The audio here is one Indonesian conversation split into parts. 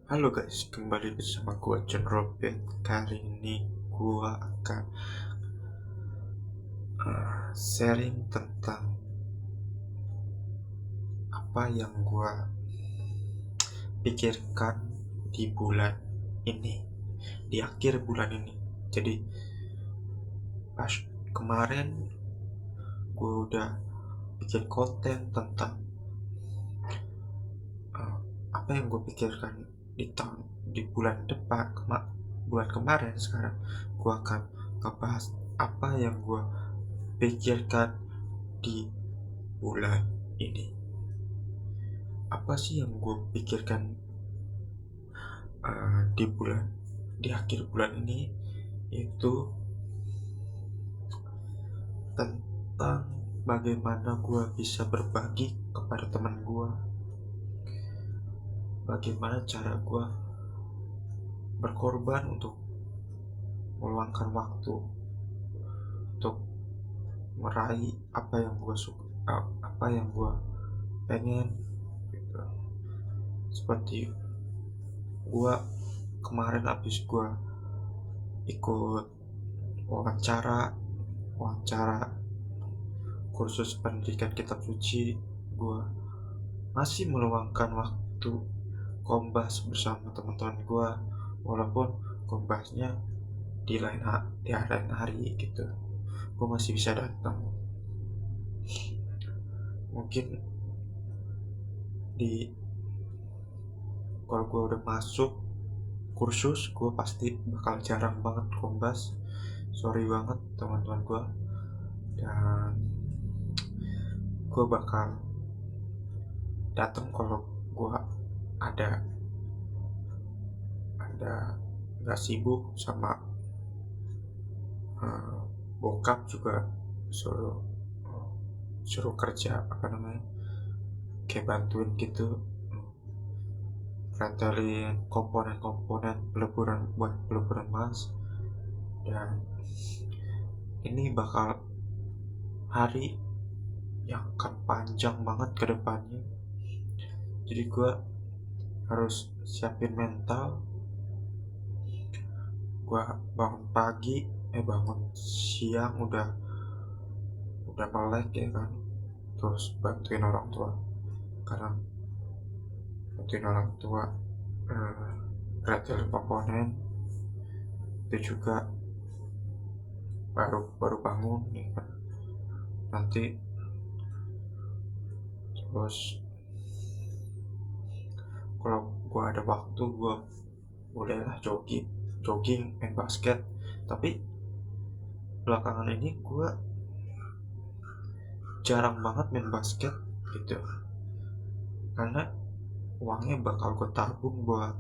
Halo guys, kembali bersama gua John Robert. Kali ini gua akan sharing tentang apa yang gua pikirkan di bulan ini, di akhir bulan ini. Jadi pas kemarin gua udah bikin konten tentang apa yang gua pikirkan di bulan depan, bulan kemarin. Sekarang gua akan ngebahas apa yang gua pikirkan di bulan ini. Apa sih yang gue pikirkan di akhir bulan ini, itu tentang bagaimana gue bisa berbagi kepada teman gue, bagaimana cara gue berkorban untuk meluangkan waktu untuk meraih apa yang gue suka, apa yang gue pengen gitu. Seperti gue kemarin habis gue ikut wawancara kursus pendidikan kitab suci. Gue masih meluangkan waktu kombas bersama teman-teman gue, walaupun kombasnya di lain hari gitu. Gue masih bisa datang. Mungkin kalau gue udah masuk kursus, gue pasti bakal jarang banget kombas. Sorry banget teman-teman gue, dan gue bakal datang kalau gue ada nggak sibuk. Sama bokap juga suruh kerja, kayak bantuin gitu, pretelin komponen-komponen buat peleburan emas. Dan ini bakal hari yang akan panjang banget ke depannya. Jadi gue harus siapin mental. Gue bangun siang udah melek ya kan, terus bantuin orang tua, karena bantuin orang tua pretelin komponen itu juga baru bangun ya kan. Nanti terus kalau gue ada waktu, gue bolehlah jogging, main basket. Tapi belakangan ini gue jarang banget main basket gitu, karena uangnya bakal gue tabung buat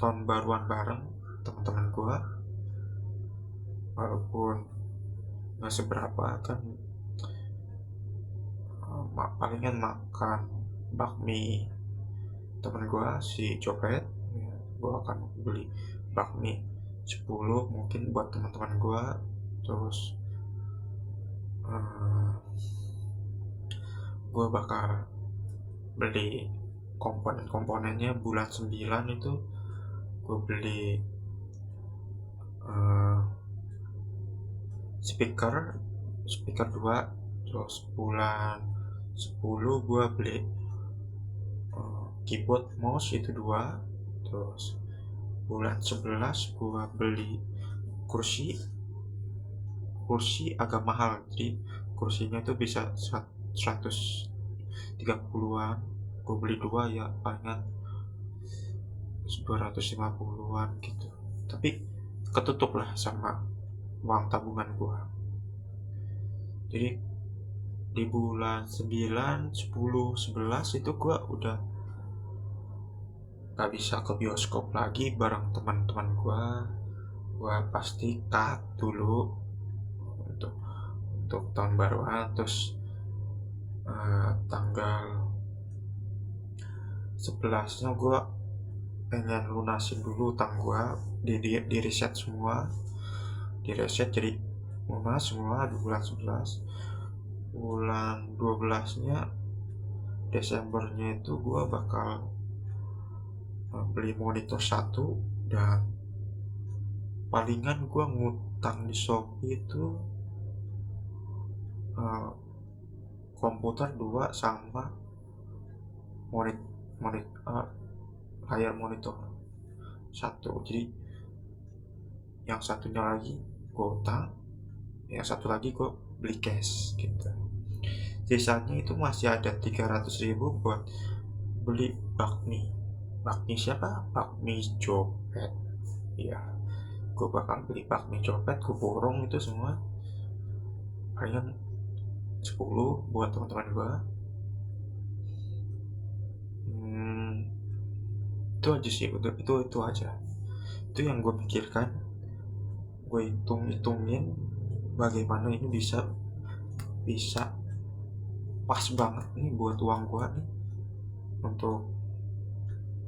tahun baruan bareng teman-teman gue, walaupun nggak seberapa kan. Palingan makan bakmi temen gue si copet ya. Gue akan beli bakmi 10 mungkin buat teman-teman gue. Terus gue bakal beli komponennya bulan 9 itu. Gue beli speaker 2. Terus bulan 10 gue beli keyboard mouse itu 2. Terus bulan 11 gue beli kursi agak mahal, jadi kursinya tuh bisa 130-an. Gue beli 2 ya, palingan 250-an gitu, tapi ketutup lah sama uang tabungan gue. Jadi di bulan 9, 10, 11 itu gue udah gak bisa ke bioskop lagi bareng teman-teman gue. Gue pasti cut dulu untuk tahun baruan. Terus tanggal 11 nya gue pengen lunasin dulu utang gue, di reset semua, jadi lunas semua di bulan 11. Bulan 12 nya Desembernya itu gue bakal beli monitor satu, dan palingan gue ngutang di Shopee itu uh, komputer 2 sama monit monit uh, layar monitor satu. Jadi yang satunya lagi gue utang, yang satu lagi gue beli cash gitu. Sisanya itu masih ada 300.000 buat beli bakmi. Bakmi siapa? Bakmi copet. Iya, gue bakal beli bakmi copet, gue borong itu semua, palingan 10 buat teman-teman gue. Itu aja sih, itu aja. Itu yang gue pikirkan, gue hitungin bagaimana ini bisa bisa pas banget nih buat uang gue nih untuk,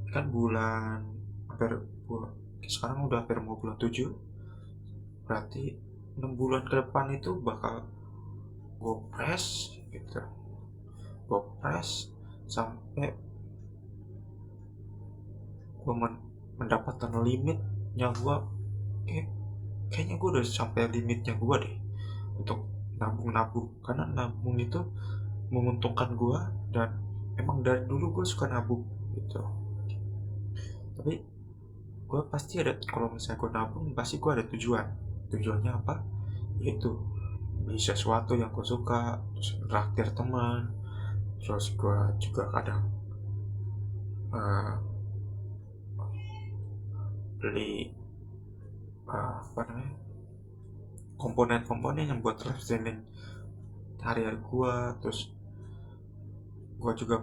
kan bulan hampir bulan, sekarang udah hampir mau bulan 7, berarti 6 bulan ke depan itu bakal gue press gitu, gue press sampai gue mendapatkan limitnya gue. Kayaknya gue udah sampai limitnya gue deh untuk nabung, karena nabung itu menguntungkan gue, dan emang dari dulu gue suka nabung gitu. Tapi gue pasti ada, kalau misalnya gue nabung pasti gue ada tujuannya apa, yaitu beli sesuatu yang gue suka, terus traktir teman, terus gue juga kadang uh, beli apa namanya, komponen-komponen yang buat representing hari-hari gue. Terus gue juga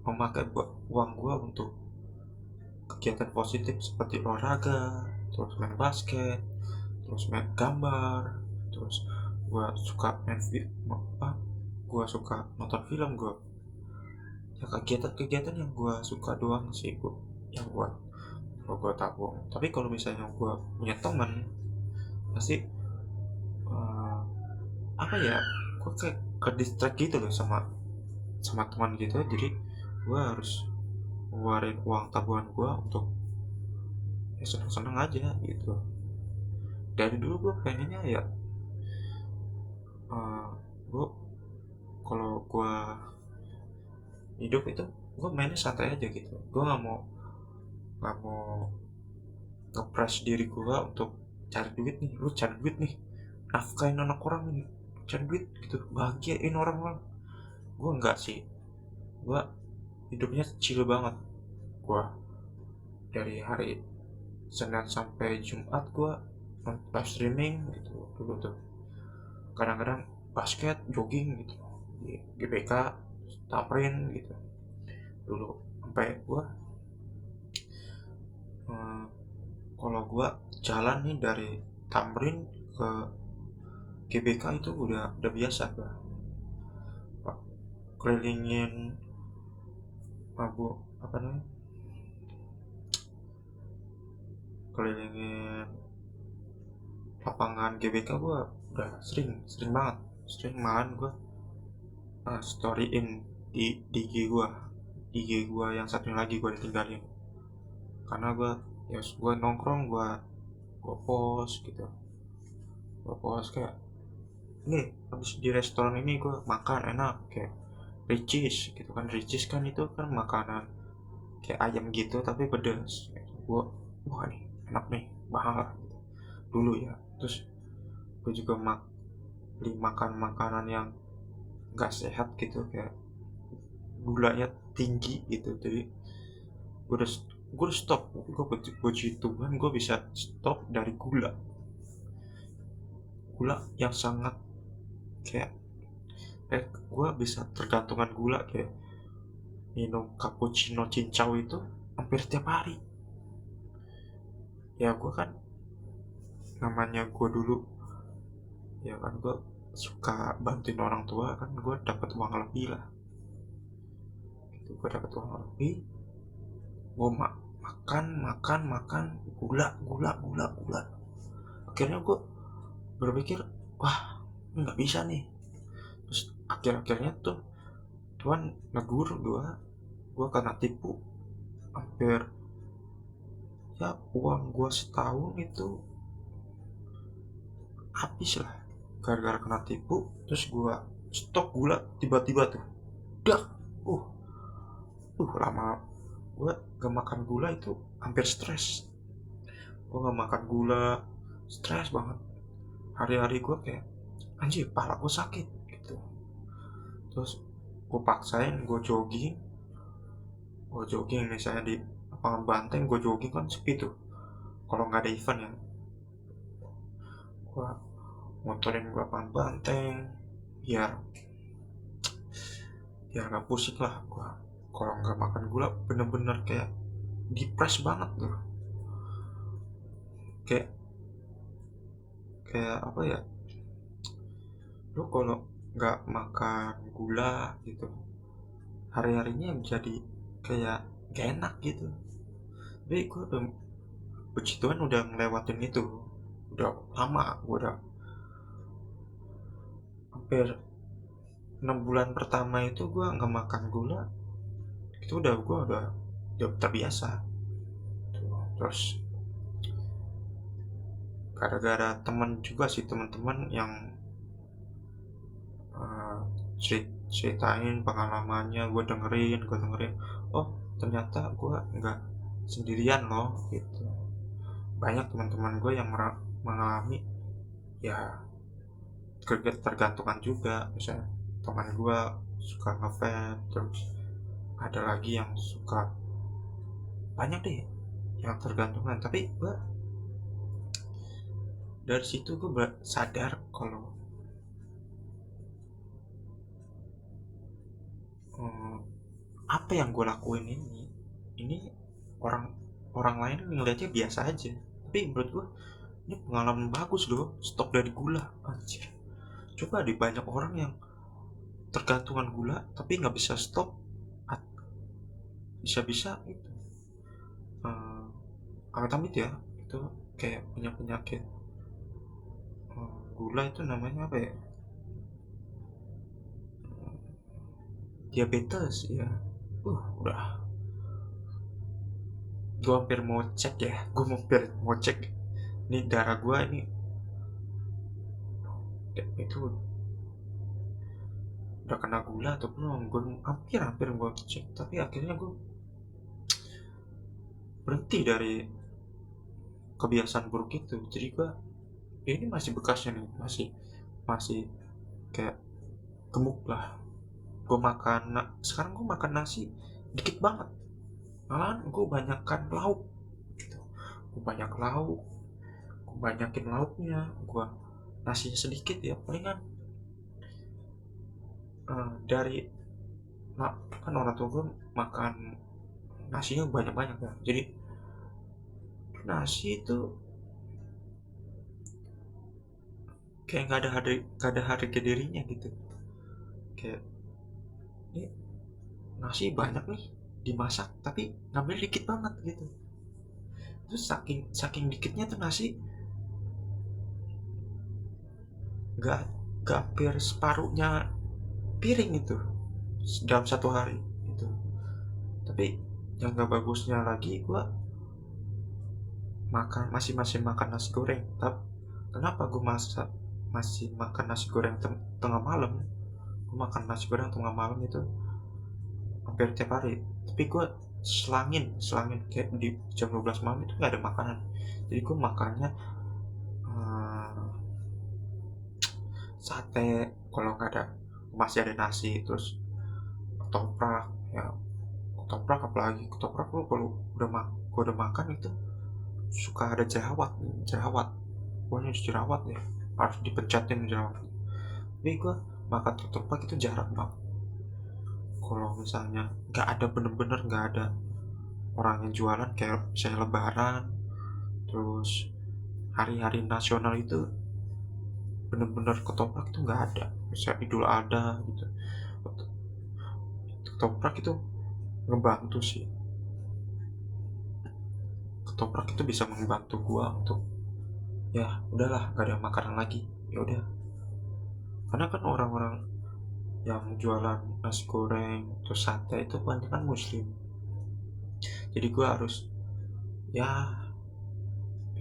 memakai uang gue untuk kegiatan positif seperti olahraga, terus main basket, terus main gambar, terus gue suka gue suka nonton film. Gue ya kegiatan-kegiatan yang gue suka doang sih gue yang gue tabung. Tapi kalau misalnya gue punya teman, pasti apa ya, gue kayak ke distract gitu loh sama teman gitu. Jadi gue harus ngeluarin uang tabungan gue untuk ya seneng-seneng aja gitu. Dari dulu gue pengennya ya gue kalau gue hidup itu gue mainnya santai aja gitu. Gue nggak mau ngepres diri gue untuk cari duit nih, lu cari duit nih, nafkain anak orang nih, cari duit gitu, bahagiain orang. Gue enggak sih, gue hidupnya chill banget. Gue dari hari Senin sampai Jumat gue live streaming gitu dulu tuh, kadang-kadang basket, jogging gitu di GBK, Tamrin gitu dulu. Sampai gue kalau gue jalan nih dari Tamrin ke GBK itu udah biasa gue kelilingin apa namanya, kelilingin lapangan GBK. Gue udah sering banget, malahan gue storyin di IG gue yang satunya lagi gue ditinggalin, karena gue nongkrong, gue post gitu, gue post kayak nih habis di restoran ini gue makan enak, kayak Ricis gitu kan. Ricis kan itu kan makanan kayak ayam gitu tapi pedas. Gue wah nih enak nih, mahal gitu dulu ya. Terus gue juga beli makan makanan yang nggak sehat gitu, kayak gulanya tinggi gitu. Jadi gue udah stop. Gue hitungan gue bisa stop dari gula yang sangat kayak gue bisa tergantungan gula, kayak minum cappuccino cincau itu hampir tiap hari. Ya gue kan namanya gue dulu ya kan, gue suka bantuin orang tua kan, gue dapat uang lebih lah gitu. Gue dapat uang lebih, gue makan gula. Akhirnya gue berpikir, wah ini nggak bisa nih. Terus akhirnya tuh Tuhan negur gue kena tipu hampir ya uang gue setahun itu habis lah gara-gara kena tipu. Terus gue stok gula tiba-tiba tuh dak uh lama gue gak makan gula itu hampir stres. Gue gak makan gula stres banget, hari-hari gue kayak anjir pala gue sakit gitu. Terus gue paksain gue jogging misalnya di lapangan banteng. Gue jogging kan sepi tuh kalau nggak ada event ya. Gue motorin gue lapangan banteng biar nggak pusing lah. Gue kalau nggak makan gula bener-bener kayak depres banget tuh. kayak kayak apa ya, lu kalau nggak makan gula gitu hari-harinya jadi kayak gak enak gitu. Tapi gue udah puji Tuhan udah ngelewatin itu udah lama. Gue udah hampir 6 bulan pertama itu gue nggak makan gula itu gue udah terbiasa tuh. Terus gara-gara teman juga sih, teman-teman yang uh, ceritain pengalamannya, gue dengerin oh ternyata gue nggak sendirian loh gitu. Banyak teman-teman gue yang mengalami ya ketergantungan juga. Misalnya teman gue suka nge-vape, terus ada lagi yang suka, banyak deh yang tergantungan. Tapi gue dari situ gue sadar kalau apa yang gue lakuin ini orang orang lain ngeliatnya biasa aja, tapi menurut gue ini pengalaman bagus loh. Stop dari gula, anjir. Coba di banyak orang yang tergantungan gula tapi nggak bisa stop, bisa-bisa itu amit-amit ya, itu kayak punya penyakit gula itu namanya apa ya, diabetes ya. Udah gue hampir mau cek ya, ini darah gue ini itu udah kena gula atau belum. Gue hampir gue cek, tapi akhirnya gue berhenti dari kebiasaan buruk itu. Jadi gue ini masih bekasnya nih, masih kayak gemuk lah. Gue sekarang gue makan nasi dikit banget, malahan gue banyakkan lauk gitu. Gue banyakin lauknya. Gue nasinya sedikit ya, palingan dari kan orang tua gue makan nasinya banyak-banyak ya. Jadi nasi itu kayak nggak ada harga dirinya gitu. Kayak ini nasi banyak nih dimasak tapi ngambil dikit banget gitu. Terus saking dikitnya tuh nasi nggak hampir separuhnya piring itu dalam satu hari itu. Tapi yang nggak bagusnya lagi, gue masih makan nasi goreng. Tapi kenapa gue masih makan nasi goreng tengah malam? Gue makan nasi goreng tengah malam itu hampir tiap hari. Tapi gue selangin kayak di jam 12 malam itu nggak ada makanan. Jadi gue makannya sate kalau nggak ada, masih ada nasi. Terus ketoprak ya, apalagi ketoprak lu kalau udah makan itu suka ada jerawat. Pokoknya jerawat ya, harus dipencatin jerawat. Tapi gue makan ketoprak itu jarang banget. Kalau misalnya bener-bener nggak ada orang yang jualan, kayak misalnya lebaran, terus hari-hari nasional itu bener-bener ketoprak itu nggak ada. Misalnya Idul Adha gitu, ketoprak itu ngebantu sih. Ketoprak itu bisa membantu gua untuk ya udahlah gak ada makanan lagi, ya udah. Karena kan orang-orang yang jualan nasi goreng terus sate itu banyak kan muslim. Jadi gua harus ya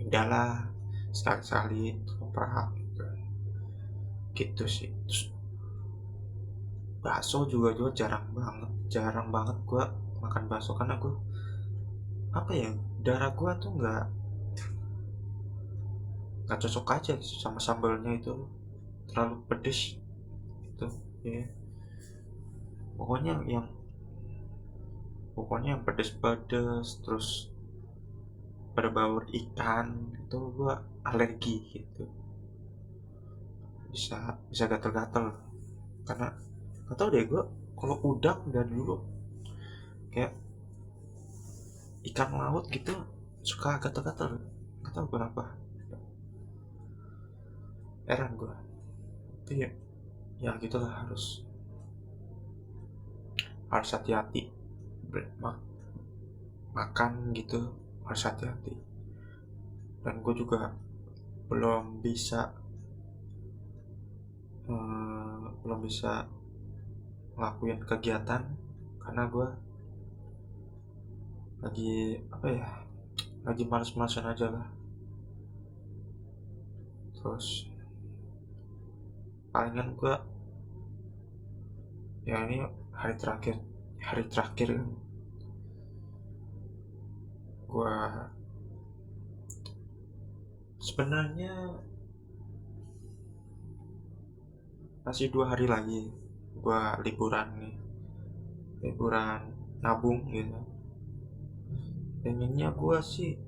udahlah, sekali-sekali ketoprak gitu sih. Terus bakso juga gue jarang banget gue makan bakso, karena gue apa ya, darah gue tuh nggak cocok aja gitu sama sambalnya, itu terlalu pedes itu ya. Pokoknya yang pedes-pedes, terus berbau ikan, itu gue alergi gitu, bisa bisa gatel-gatel. Karena gak tau deh, gue kalau udang dari dulu kayak ikan laut gitu suka gatel-gatel, gak tau kenapa, heran gue. Tapi ya gitulah, harus hati-hati makan gitu, harus hati-hati. Dan gue juga belum bisa belum bisa ngelakuin kegiatan karena gue lagi apa ya, lagi males-malesan aja lah. Terus palingan gue ya ini hari terakhir kan, gue sebenarnya masih 2 hari lagi gue liburan nabung gitu. Pengennya gue sih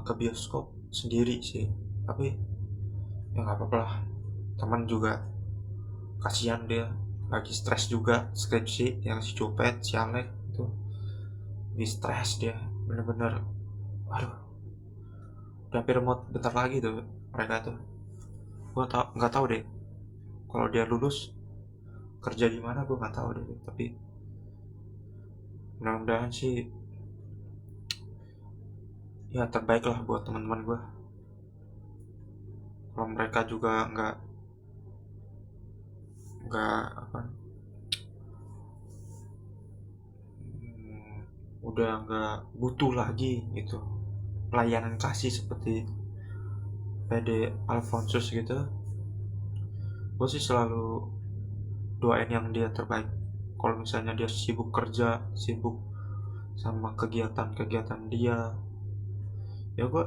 ke bioskop sendiri sih, tapi ya nggak apa-apa lah, teman juga kasihan, dia lagi stres juga skripsi, yang si copet si Alek itu lagi stres dia, bener-bener aduh, udah hampir mau bentar lagi tuh mereka tuh. Gue nggak tahu deh kalau dia lulus kerja di mana, gue nggak tahu deh, tapi mudah-mudahan sih ya terbaik lah buat teman-teman gue. Kalau mereka juga nggak apa, udah nggak butuh lagi gitu pelayanan kasih seperti PD Alfonsus gitu, gue sih selalu doain yang dia terbaik. Kalau misalnya dia sibuk kerja, sibuk sama kegiatan-kegiatan dia, ya gue,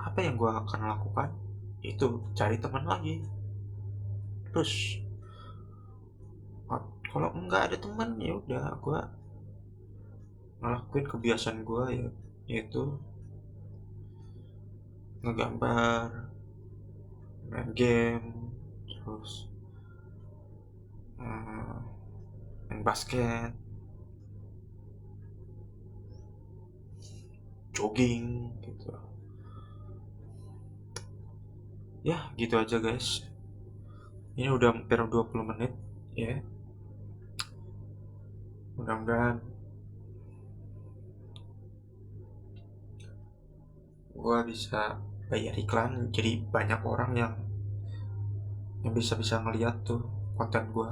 apa yang gue akan lakukan itu cari teman lagi. Terus kalau nggak ada teman, ya udah gue ngelakuin kebiasaan gue ya, yaitu ngegambar, main game, terus main basket, jogging gitu. Ya gitu aja guys, ini udah hampir 20 menit ya. Mudah-mudahan gue bisa bayar iklan, jadi banyak orang yang bisa ngeliat tuh konten gue.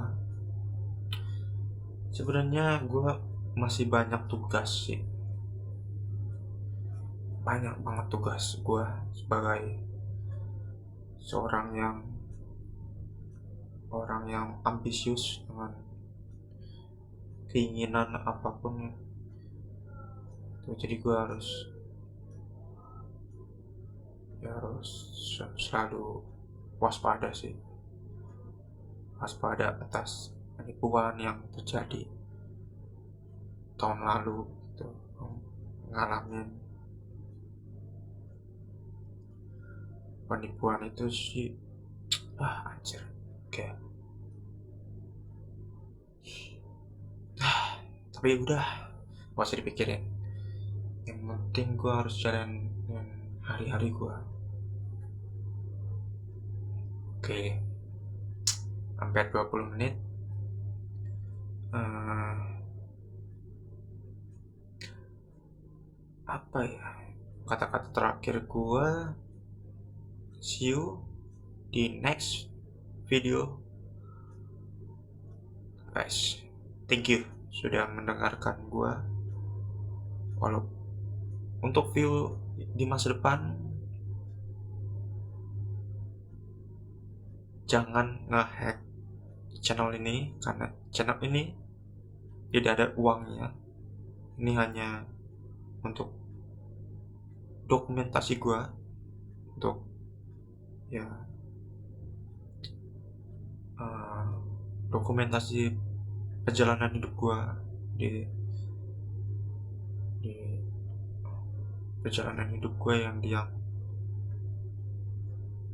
Sebenarnya gue masih banyak tugas sih, banyak banget tugas gue sebagai seorang orang yang ambisius dengan keinginan apapun tuh. Jadi gue harus selalu waspada sih, waspada atas penipuan yang terjadi tahun lalu gitu. Ngalamin penipuan itu sih anjir, kayak tapi udah gak usah dipikirin, yang penting gue harus jalan hari-hari gue. Oke, hampir 20 menit. Apa ya kata-kata terakhir gue, see you di next video guys. Thank you sudah mendengarkan gue. Walau untuk view di masa depan, jangan nge-hack channel ini, karena channel ini tidak ada uangnya. Ini hanya untuk dokumentasi gua, untuk ya dokumentasi perjalanan hidup gua di perjalanan hidup gue yang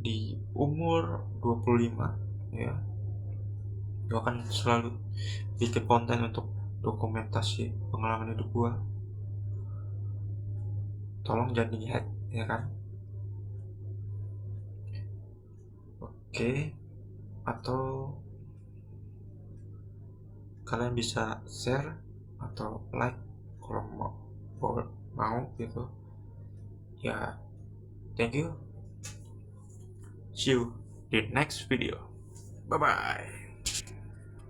di umur 25 ya. Gue akan selalu bikin konten untuk dokumentasi pengalaman hidup gue. Tolong jangan di-hack ya kan. Oke. Atau kalian bisa share atau like kalau mau gitu ya. Thank you, see you di next video, bye bye.